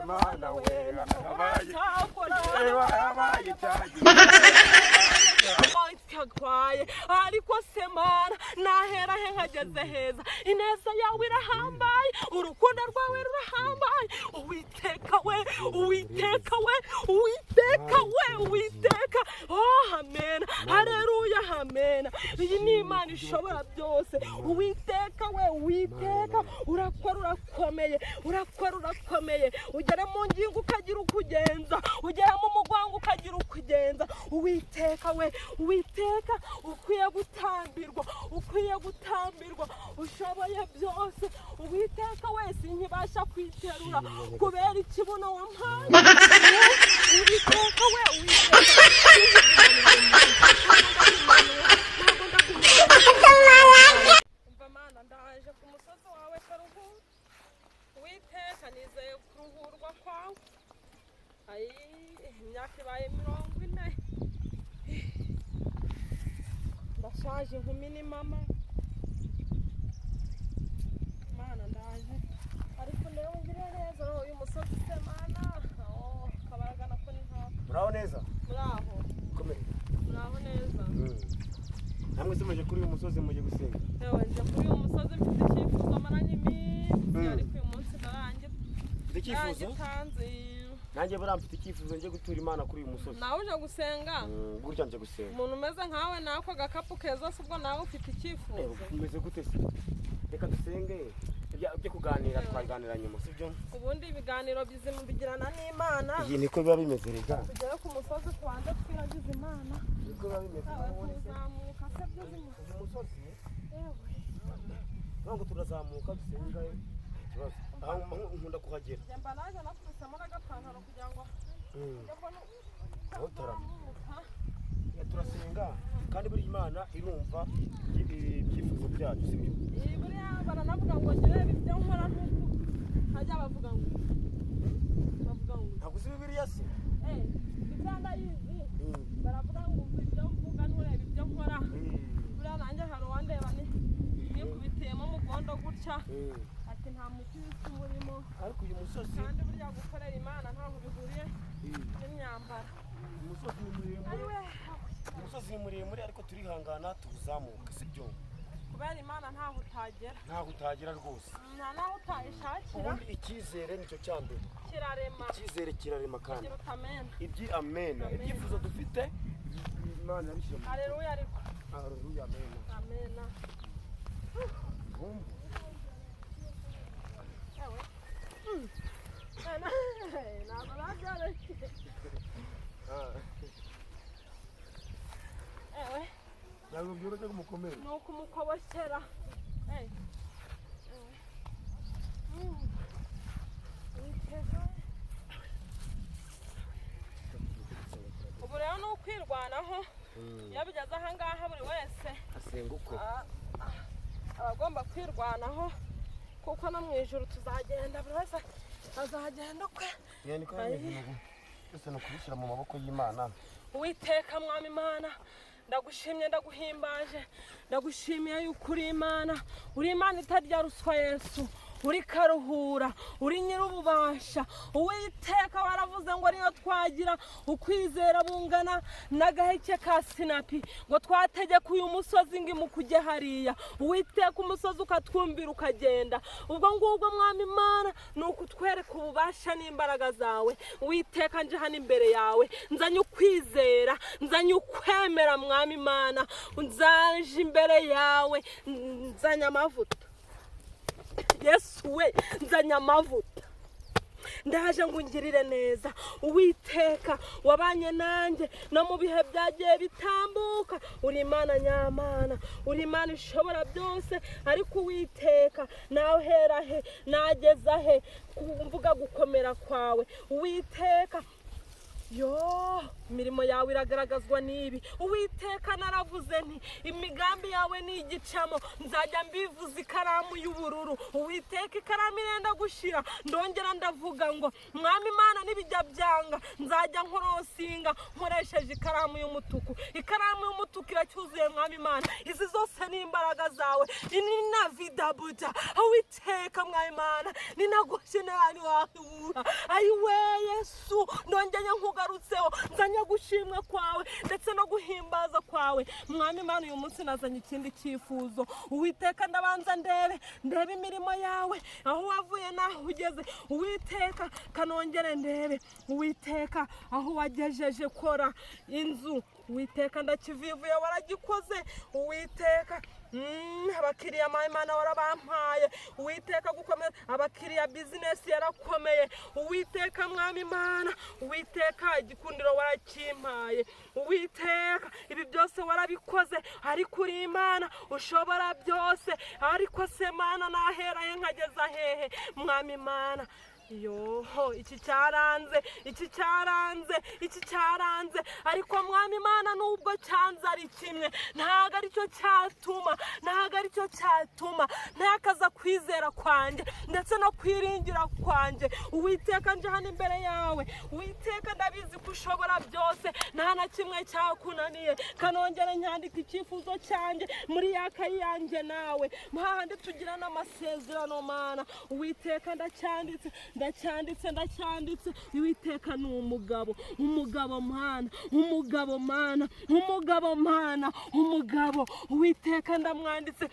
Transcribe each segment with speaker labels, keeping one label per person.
Speaker 1: Imana we abaye
Speaker 2: cyagwaye ariko se Mana nahera he nkageze heza ineza yawe irahambaye urukundo rwawe rurahambaye Uwiteka we oh amen haleluya amen iyi ni Imana ishobora byose Uwiteka urakora urakomeye ugera mu ngingo ukagira ukugenza ugera mu mugwango ukagira ukugenza Uwiteka ukwiye gutambirwa ushoboye byose Uwiteka wese nkibasha kwiterura kubera ikibuno wampaye Uwiteka Mana ndaje ku musozi wawe karuhura Uwiteka nizeye kuruhurwa kwawe imyaka ibaye 40 ndashaje inkumi ni mama Mana ndaje ariko nawe ngire neza uyu musozi se Mana kabaragana ko ni nta
Speaker 1: muraho neza
Speaker 2: muraho neza
Speaker 1: namwe tumeje kuri uyu musozi muje gusenga
Speaker 2: yewe nje kuri uyu musozi mfite icyifuzo amaranye iminsi ariko uyu munsi ndarangiye
Speaker 1: mfite icyifuzo nanjye baramfite icyifuzo nje gutura Imana kuri uyu musozi
Speaker 2: nawe uje gusenga
Speaker 1: gutya nje gusenga
Speaker 2: umuntu umeze nkawe nako gakapu keza subwo nawe ufite icyifuzo
Speaker 1: umeze gute se reka dusenge byo kuganira twaganira nyuma sibyo
Speaker 2: ubundi ibiganiro bizima bigirana n'Imana
Speaker 1: iyi niko biba bimeze rega
Speaker 2: tugere ku musozi twanze twiragiza Imana
Speaker 1: niko biba bimeze
Speaker 2: tuzamuka se by'izima
Speaker 1: umusozi ntabwo turazamuka dusenga ikibazo nkunda kuhagera
Speaker 2: mba naje nakubisemo n'agapantaro kugira ngo
Speaker 1: aho turasenga kandi buri Imana irumva ibyifuzo byacu sibyo
Speaker 2: buriya baranavuga ngo ngire ibyo nkora ntuko hajya bavuga ngo
Speaker 1: ntabwo uzi Bibiliya se
Speaker 2: bitanda yizi baravuga ngo ibyo mvuga nturebe ibyo nkora buriya nanjye hari uwandeba nikubitiyemo umugondo gutya ati nta muti w'umurimo
Speaker 1: ariko uyu musozi
Speaker 2: kandi burya gukorera Imana ntaho bihuriye n'imyambaro
Speaker 1: umusozi ni muremure ariko turihangana tuzamuka sibyo
Speaker 2: kubera Imana ntaho
Speaker 1: utagera rwose
Speaker 2: naho utayishakira
Speaker 1: ubundi icyizere nicyo cyambere icyizere kirarema kandi amena ibyifuzo dufite Imana yabishyira mu
Speaker 2: haleluya ariko
Speaker 1: haleluya amena ntabwo byoroshye kumukomera
Speaker 2: ni ukumukobokera ubu rero ni ukwirwanaho iyo bigeze aha ngaha buri wese
Speaker 1: asenga uko
Speaker 2: aba agomba kwirwanaho kuko no mu ijuru tuzagenda buri wese azagenda ukwe
Speaker 1: byose ni ukubishyira mu maboko y'Imana
Speaker 2: Uwiteka mwami Imana ndagushimye ndaguhimbaje ndagushimiye yuko uri Imana itarya ruswa Yesu uri karuhura uri nyir'ububasha Uwiteka waravuze ngo niyo twagira ukwizera bungana n'agaheke ka sinapi ngo twategeka uyu musozi ngo imukujye hariya Uwiteka umusozi ukatwumvira ukagenda ubwo ngubwo mwami Imana ni ukutwereka ububasha n'imbaraga zawe Uwiteka nje hano imbere yawe nzanye ukwizera nzanye ukwemera mwami Imana nzaje imbere yawe nzanye amavuta Yesu we nzanye amavuta ndaje ngo ungirire neza Uwiteka wabanye nanjye no mu bihe byagiye bitambuka uri Imana nyamana uri Imana ishobora byose ariko Uwiteka nawe hera he nageza he kumvuga gukomera kwawe Uwiteka yo imirimo yawe iragaragazwa n'ibi. Uwiteka naravuze nti imigambi yawe ni igicamo, nzajya mbivuza ikaramu y'ubururu. Uwiteka ikaramu irenda gushira, ndongera ndavuga ngo mwami Imana nibijya byanga nzajya nkorosinga nkoresheje ikaramu y'umutuku. Ikaramu y'umutuku iracyuzuye mwami Imana, izi zose ni imbaraga zawe. Ini na vidabuja Uwiteka mwami Imana ninagushine yani wahura ayiwe Yesu, ndongeye nkugarutseho nzanye gushimwa kwawe ndetse no guhimbaza kwawe mwami Imana. Uyu munsi nazanye ikindi cyifuzo. Uwiteka ndabanza ndebe imirimo yawe, aho wavuye naho ugeze. Uwiteka kanongere ndebe Uwiteka aho wagejeje kora inzu. Uwiteka ndakivivuye waragikoze. Uwiteka abakiriya Imana warabampaye. Uwiteka gukomeza abakiriya business yarakomeye. Uwiteka mwami Imana, Uwiteka igikundiro warakimpaye. Uwiteka ibi byose warabikoze, ariko uri Imana ushobora byose. Ariko se Mana naheraye nkageza hehe mwami Imana? Yoho iki cyaranze ariko mwami Imana nubwo cyanze ari kimwe ntago aricyo cyatuma ntakaza kwizera kwanjye ndetse no kwiringira kwanjye. Uwiteka nje hano imbere yawe. Uwiteka ndabizi ko ushobora byose, nta na kimwe cyakunaniye. Kanongere nyandika icyifuzo cyanjye muri yakayi yanjye nawe, mpahandi tugira n'amasezerano Mana. Uwiteka ndacyanditse. Uwiteka ni umugabo Mana, umugabo. Uwiteka ndamwanditse.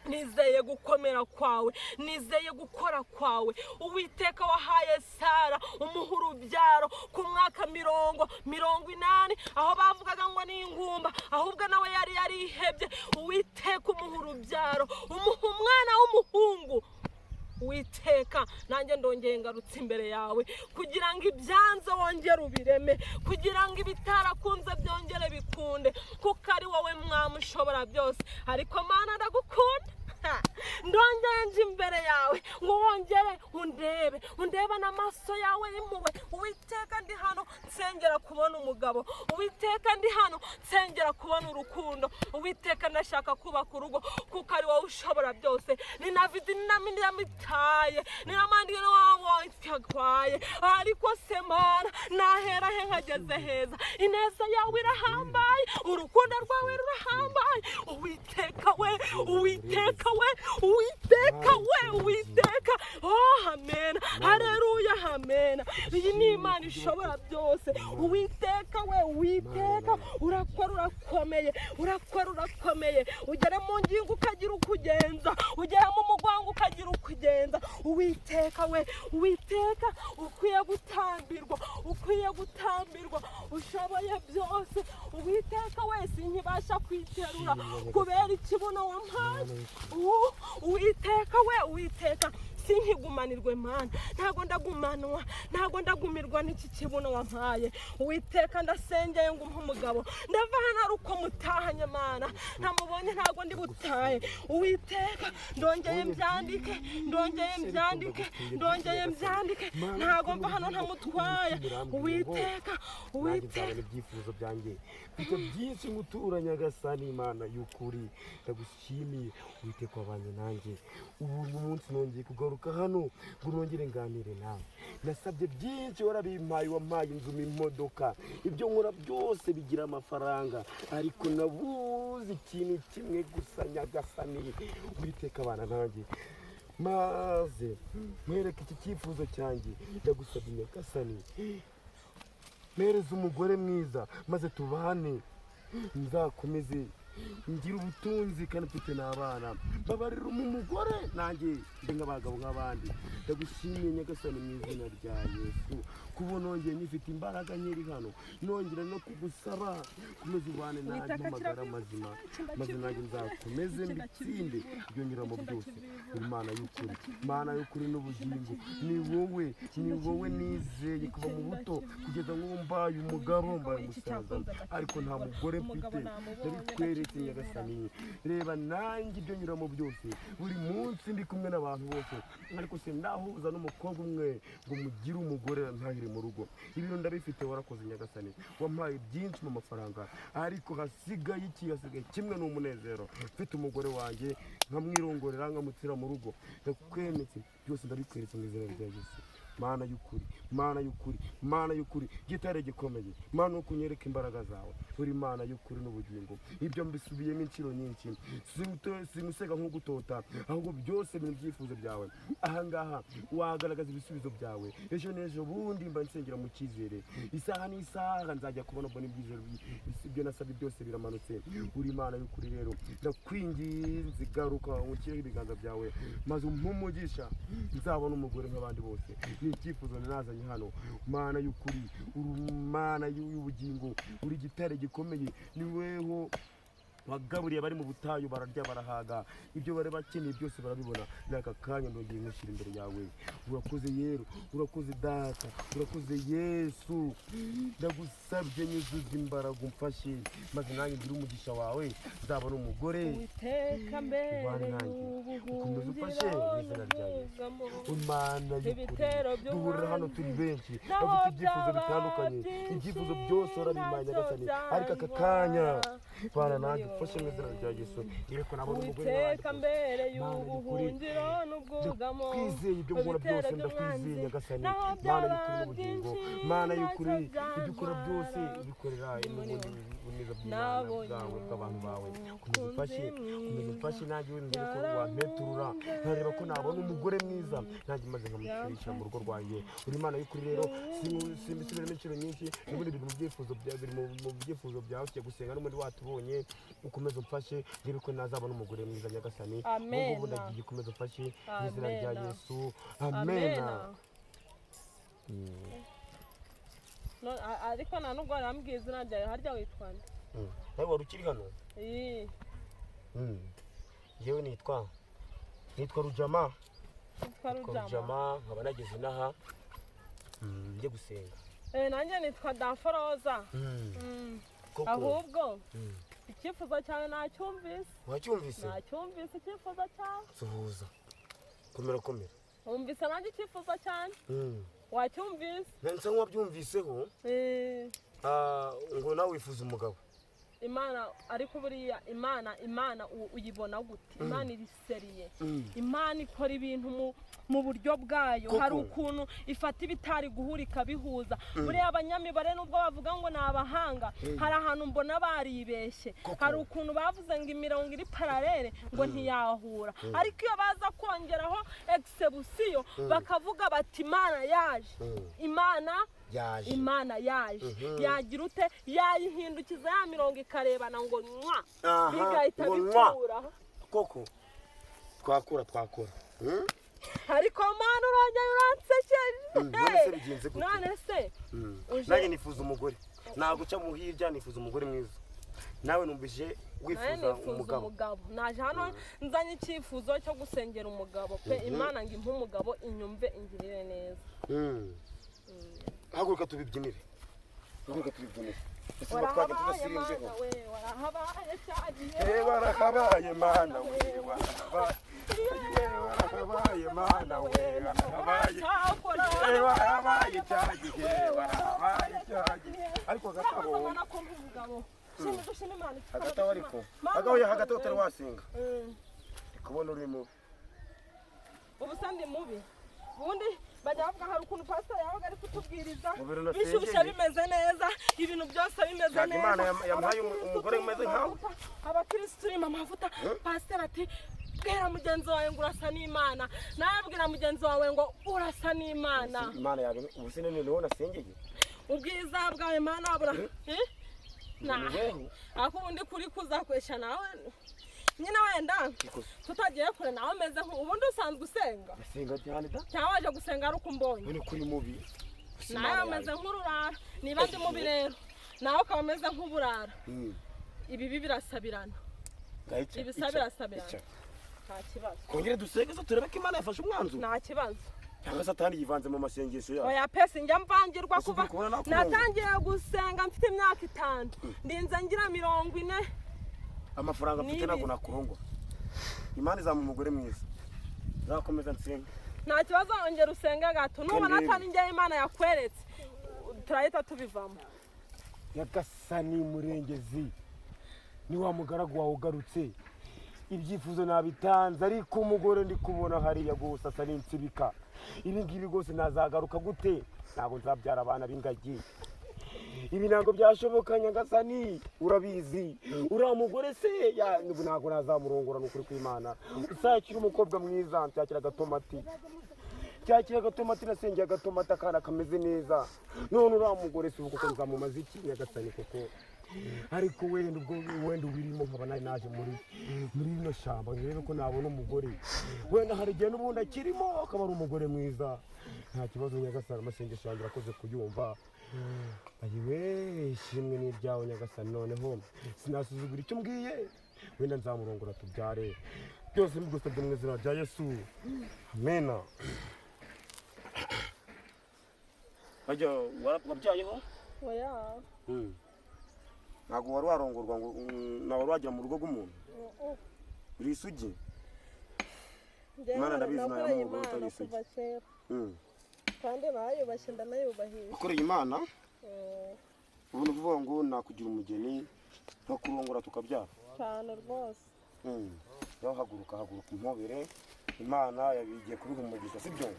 Speaker 2: Nizeye gukomera kwawe, nizeye gukora kwawe. Uwiteka wahaye Sara umuha urubyaro ku mwaka 80, aho bavugaga ngo ni ingumba, ahubwo nawe yari yarihebye. Uwiteka umuha urubyaro, umuha umwana w'umuhungu. Uwiteka nanjye ndongeye ngarutse imbere yawe kugira ngo ibyanze wongere ubireme, kugira ngo ibitarakunze byongere bikunde, kuko ari wowe mwami ushobora byose. Ariko Mana ndagukunda, ndongeye nje imbere yawe ngo wongere undebe n'amaso yawe y'impuhwe. Uwiteka ndi hano nsengera kubona umugabo. Uwiteka ndi hano nsengera kubona urukundo. Uwiteka ndashaka kubaka urugo kuko ari wowe ushobora byose. Ni Navidi n'amindi yamitaye, ni n'amandi n'awakwaye. Ariko se Mana nahera he nkageze heza? Ineza yawe irahambaye, urukundo rwawe rurahambaye. Uwiteka, oh amen, haleluya, amen. Iyi ni Imana ishobora byose. Uwiteka urakora urakomeye. Ugera mu ngingo ukagira ukugenza, ugera mu mugwango ukagira ukugenza. Uwiteka ukwiye gutambirwa, ushoboye byose. Uwiteka sinkibasha kwiterura kubera ikibuno wampaye. Uwiteka sinkigumanirwe Mana, ntago ndagumirwa n'iki kibuno wampaye. Uwiteka ndasengeye ngo umpe umugabo, ndava hano ari uko mutahanye Mana, ntamubonye ntago ndi butahe. Uwiteka ndongeye mbyandike, ntago mva hano ntamutwaye. Uwiteka
Speaker 1: ibyifuzo byanjye mfite byinshi ngutura Nyagasani Imana y'ukuri, ndagushimiye. Uwiteka wabanye nanjye ubu munsi nongeye kugaruka hano ngo nongere nganire nawe. Nasabye byinshi warabimpaye, wampaye inzu, imodoka, ibyo nkora byose bigira amafaranga, ariko nabuze ikintu kimwe gusa Nyagasani. Uwiteka abana nanjye maze mwereke iki cyifuzo cyanjye. Ndagusabye Nyagasani, mpereza umugore mwiza maze tubane, nzakomeze ngira ubutunzi kandi mfite n'abana. Babarira umugore nanjye ndi nk'abagabo nk'abandi. Ndagushimiye Nyagasani mu izina rya Yesu kuba nongeye nyifite imbaraga nyiri hano, nongera no kugusaba komeza ubane nanjye amagara mazima, maze nanjye nzakomeze mbitsinde ibyo nyuramo byose. Imana y'ukuri n'ubugingo, ni wowe nizeye kuva mu buto kugeza ngo mbaye umugabo, mbaye umusaza, ariko nta mugore mfite. Ndabikwereka ndetse nyagasani reba nanjye ibyo nyuramo byose buri munsi ndi kumwe n'abantu bose ariko sindahuza n'umukobwa umwe ngo mugire umugore ntahire mu rugo ibintu ndabifite warakoze nyagasani wampaye byinshi mu mafaranga ariko hasigaye kimwe n'umunezero mfite umugore wanjye nkamwirongorera nkamutsira mu rugo ndakwemetse byose ndabikweretse mu izina rya Yesu Mana y'ukuri Mana y'ukuri Mana y'ukuri gitare gikomeye Mana uko unyereka imbaraga zawe uri Mana y'ukuri n'ubugingo ibyo mbisubiyemo inshuro nyinshi simusega nko gutota ahubwo byose mu byifuzo byawe ahangaha wagaragaza ibisubizo byawe ejo n'ejo bundi mba nsengera mu cyizere isaha n'isaha nzajya kubona mbona ibyo nasabye byose biramanutse uri Mana y'ukuri rero ndakwinginze garuka ukireho ibiganza byawe maze umpumugisha nzabona umugore nk'abandi bose icyifuzo nazanye hano Mana y'ukuri uri Mana y'ubugingo uri gitare gikomeye ni weho wagaburiye bari mu butayu bararya barahaga ibyo bari bakeneye byose barabibona n'aka kanya ndongeye nkushyira imbere yawe urakoze yero urakoze data urakoze Yesu ndagusabye nyuzuza imbaraga umfashe maze nanjye ngire umugisha wawe nzabona umugore
Speaker 2: Uwiteka mbere
Speaker 1: ukomeze ufashe mu izina rya Yesu Imana y'ukuri duhurira hano turi benshi bafite ibyifuzo bitandukanye ibyifuzo byose urabimpaye nyagasani ariko aka kanya Bana nanjye ufashe mu izina rya Yesu yereko nabona umugore
Speaker 2: Uwiteka mbere y'ubuhungiro n'ubwugamo
Speaker 1: twizeye ibyo nkora byose ndakwizeye nyagasani Mana y'ukuri n'ubugingo Mana y'ukuri ibyo ukora byose ubikorera n'ubundi buneza bw'Imana bw'abantu bawe komeza ufashe nanjye wemeye ko wampeturura nkareba ko nabona umugore mwiza nanjye maze nkamucisha mu rugo rwanjye uri Imana y'ukuri rero simbisubiremo inshuro nyinshi n'ubundi biri mu byifuzo byawe biri mu byifuzo byawe ugiye gusenga n'ubundi watubonye ukomeze umfashe ndebe ko nazabona umugore mwiza nyagasani ubu ndagiye ukomeze umfashe mu izina rya Yesu amen
Speaker 2: ariko nta nubwo warambwiye izina ryawe harya witwa nde
Speaker 1: nawe wari ukiri hano yewe nitwa Rujama nkaba nageze inaha njye gusenga
Speaker 2: nanjye nitwa Daforoza ahubwo icyifuzo cyawe nacyumvise
Speaker 1: wacyumvise
Speaker 2: nacyumvise icyifuzo cyawe
Speaker 1: suhuza komera
Speaker 2: wumvise nanjye icyifuzo cyane wacyumvise
Speaker 1: nsa nk'uwabyumviseho ngo nawe wifuza umugabo
Speaker 2: Imana ariko buriya Imana uyibona gute Imana iriseriye Imana ikora ibintu mu buryo bwayo hari ukuntu ifata ibitari guhurika bihuza buriya abanyamibare nubwo bavuga ngo ni abahanga hari ahantu mbona baribeshye hari ukuntu bavuze ngo imirongo iri paralele ngo ntiyahura ariko iyo baza kongeraho exebusiyo bakavuga bati Imana yaje Imana yaje yagira ute yayihindukiza ya mirongo ikarebana ngo nywa bigahita bikura
Speaker 1: koko twakura
Speaker 2: ariko Mana urongera uransekeje none se
Speaker 1: nanjye nifuza umugore naguca mu hirya nifuza umugore mwiza nawe numvise wifuza umugabo
Speaker 2: naje hano nzanye icyifuzo cyo gusengera umugabo pe Imana ngo impe umugabo inyumve ingirire neza
Speaker 1: haguruka tubibyinire warahabaye Mana we ariko hagataho ariko hagataho utari wasenga kubona uri mubi
Speaker 2: ubu se ndi mubi ubundi bajya bavuga hari ukuntu pastor yabaga ari kutubwiriza bishyushye bimeze neza ibintu byose bimeze neza
Speaker 1: Imana yampaye umugore umeze nkawe
Speaker 2: abakristo urimo amavuta pastor ati bwira mugenzi wawe ngo urasa n'Imana nawe bwira mugenzi wawe ngo urasa n'Imana
Speaker 1: Imana yawe ubu se none wowe nasengeye
Speaker 2: ubwiza bwawe Imana abura ako ubundi kuri kuzakwesha nawe nyine wenda tutagiye kure nawe meze ubundi usanzwe usenga cyangwa waje gusenga ari uko umbonye
Speaker 1: uri kuri mubi
Speaker 2: nawe umeze nk'ururara niba ndi mubi rero nawe ukaba umeze nk'uburara ibi birasabirana ibisa birasabirana nta kibazo
Speaker 1: kongere dusenge so turebe ko Imana yafashe umwanzuro
Speaker 2: nta kibazo
Speaker 1: cyangwa Satani yivanze mu masengesho yawe
Speaker 2: oya pesi njya mvangirwa kuva natangiye gusenga mfite imyaka 5 ndinze ngira 40
Speaker 1: amafaranga mfite ntabwo nakurongora. Imana izampa umugore mwiza, nzakomeza nsenga.
Speaker 2: nta kibazo, ongera usenge gato, nubona atari njye Imana yakweretse turahita tubivamo.
Speaker 1: Nyagasani murengezi, ni wa mugaragu wawe ugarutse, ibyifuzo nabitanze, ariko umugore ndi kubona hariya gusa asa n'insibika. Ibi ngibi rwose nazagaruka gute? Ntabwo nzabyara abana b'ingagi, ibi ntabwo byashoboka. Nyagasani urabizi, uriya mugore se ntabwo nazamurongora, ni ukuri kw'Imana. Usakira umukobwa mwiza, nshakira agatomati, nshakira agatomati, nasengeye agatomati, akana kameze neza. None uriya mugore si uko nzamumaze iki? Nyagasani koko, ariko wenda ubirimo nkaba naje muri rino shamba rero ko nabona umugore, wenda hari igihe n'ubundi akirimo akaba ari umugore mwiza. Nta kibazo Nyagasani, amasengesho yanjye urakoze kuyumva. Ayiwe, ishimwe n'iryawe Nyagasani. Noneho sinasuzugura icyo mbwiye, wenda nzamurongora tubyare, byose mbigusabye mu izina rya Yesu, amena. Ajya wabyayeho?
Speaker 2: Oya.
Speaker 1: Ntabwo wari warongorwa ngo nawe wajya mu rugo rw'umuntu? Uri isugi? Imana ndabizi nawe umugore utari isugi.
Speaker 2: Kandi nayubashye ndanayubahisha.
Speaker 1: Ukoreye Imana? Ubu ni ukuvuga ngo nakugira umugeni nkakurongora tukabyara?
Speaker 2: Cyane rwose.
Speaker 1: Yaho haguruka impobere, Imana yabigiye kubiha umugisha, sibyo?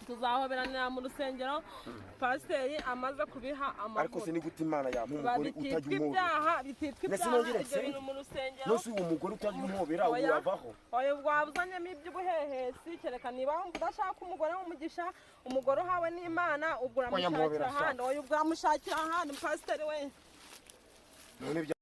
Speaker 2: Tuzahoberanira mu rusengero, pasiteri amaze kubiha amavuta.
Speaker 1: Ariko se ni gute Imana yampa umugore utajya umuhobera?
Speaker 2: Bititwa ibyaha ibyo bintu mu rusengero.
Speaker 1: Nose uwo mugore utajya umuhobera uravaho?
Speaker 2: Oya, wabuzanyemo iby'ubuhehesi, kereka niba wumva udashaka umugore w'umugisha, umugore uhawe n'Imana ugura mushakira ahandi. Oya, ugura mushakira ahandi, pasiteri we.